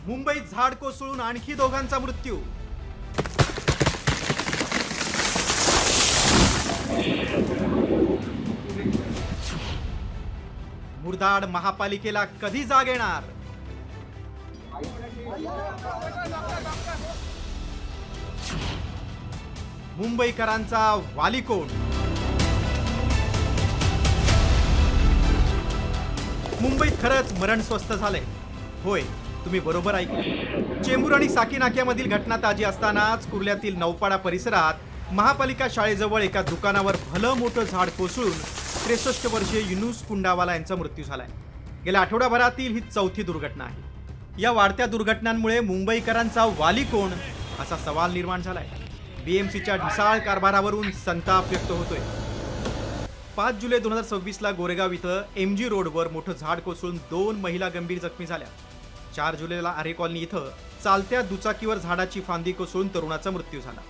मुंबईत झाड कोसळून आणखी दोघांचा मृत्यू. मुरदाड महापालिकेला कधी जाग येणार? मुंबईकरांचा वाली कोण? मुंबईत खरंच मरण स्वस्थ झालंय. होय, तुम्ही बरोबर ऐकलं. चेंबूर आणि साकी नाक्यामधील घटना ताजी असतानाच कुर्ल्यातील नौपाडा परिसरात महापालिका शाळेजवळ एका दुकानावर भलं मोठं झाड कोसळून 63 वर्षीय युनुस कुंडावाला यांचा मृत्यू झालाय. गेल्या आठवड्याभरातील ही चौथी दुर्घटना आहे. या वाढत्या दुर्घटनांमुळे मुंबईकरांचा वाली कोण असा सवाल निर्माण झालाय. बीएमसीच्या ढिसाळ कारभारावरून संताप व्यक्त होतोय. 5 जुलै 2026 ला गोरेगाव इथं MG रोडवर मोठं झाड कोसळून 2 महिला गंभीर जखमी झाल्या. 4 जुलैला आरे कॉलनी इथं चालत्या दुचाकीवर झाडाची फांदी कोसळून तरुणाचा मृत्यू झाला.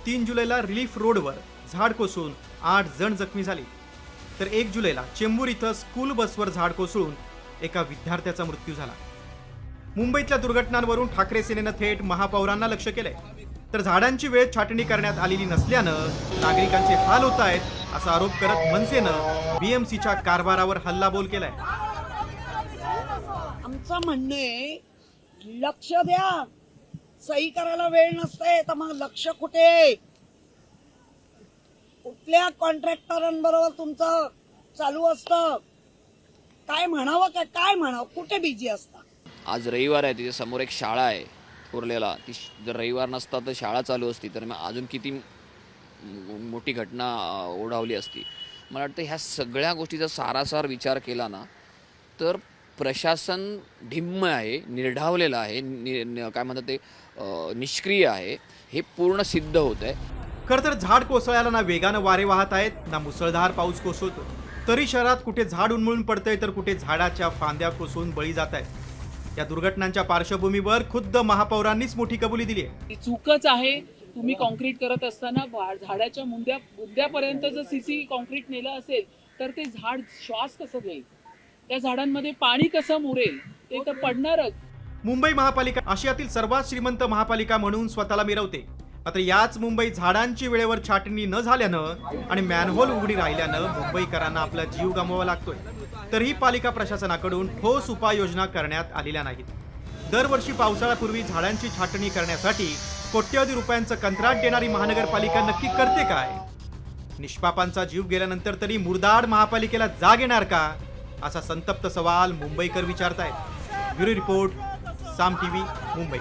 3 जुलैला रिलीफ रोडवर झाड कोसळून 8 जण जखमी झाले. तर 1 जुलैला चेंबूर इथं स्कूल बसवर झाड कोसळून एका विद्यार्थ्याचा मृत्यू झाला. मुंबईतल्या दुर्घटनांवरून ठाकरे सेनेनं थेट महापौरांना लक्ष केलंय. तर झाडांची वेळ छाटणी करण्यात आलेली नसल्यानं नागरिकांचे हाल होत आहेत असा आरोप करत मनसेनं बीएमसीच्या कारभारावर हल्लाबोल केलाय. आमचं म्हणणं आहे, लक्ष द्या. सही करायला वेळ नसते तर मग लक्ष कुठे? कुठल्या कॉन्ट्रॅक्टरांबरोबर तुमचं चालू असतं? काय म्हणावं काय म्हणावं? कुठे बिझी असता? आज रविवार आहे, तिथे समोर एक शाळा आहे कुर्लेला. ती जर रविवार नसता तर शाळा चालू असती तर मग अजून किती मोठी घटना ओढावली असती. मला वाटतं ह्या सगळ्या गोष्टीचा सारासार विचार केला ना तर प्रशासन ढिम्म आहे, निर्ढावलेलं आहे, काय म्हणतात ते निष्क्रिय आहे, हे पूर्ण सिद्ध होत आहे. खरं तर झाड कोसळायला ना वेगानं वारे वाहत आहेत ना मुसळधार पाऊस कोसळतो. तरी शहरात कुठे झाड उन्मळून पडतंय तर कुठे झाडाच्या फांद्या कोसळून बळी जात आहेत. या दुर्घटनांच्या पार्श्वभूमीवर खुद्द महापौरांनीच मोठी कबुली दिली आहे. चूकच आहे. तुम्ही कॉन्क्रीट करत असताना झाडाच्या बुंद्यापर्यंत जर सीसी कॉन्क्रीट नेलं असेल तर ते झाड श्वास कसं घेईल? त्या झाडांमध्ये पाणी कसं मुरेल? ते तर पडणारच. मुंबई महापालिका आशियातील सर्वात श्रीमंत महापालिका म्हणून स्वतःला मिरवते. मात्र याच मुंबईत झाडांची वेळेवर छाटणी न झाल्यानं आणि मॅनहोल उघडी राहिल्यानं मुंबईकरांना आपला जीव गमवावा लागतोय. तरीही पालिका प्रशासनाकडून ठोस उपाययोजना करण्यात आलेल्या नाहीत. दरवर्षी पावसाळ्यापूर्वी झाडांची छाटणी करण्यासाठी कोट्यवधी रुपयांचं कंत्राट देणारी महानगरपालिका नक्की करते काय? निष्पापांचा जीव गेल्यानंतर तरी मुरदाड महापालिकेला जाग येणार का असा संतप्त सवाल मुंबईकर विचारतायत. ब्युरो रिपोर्ट, साम टीव्ही, मुंबई.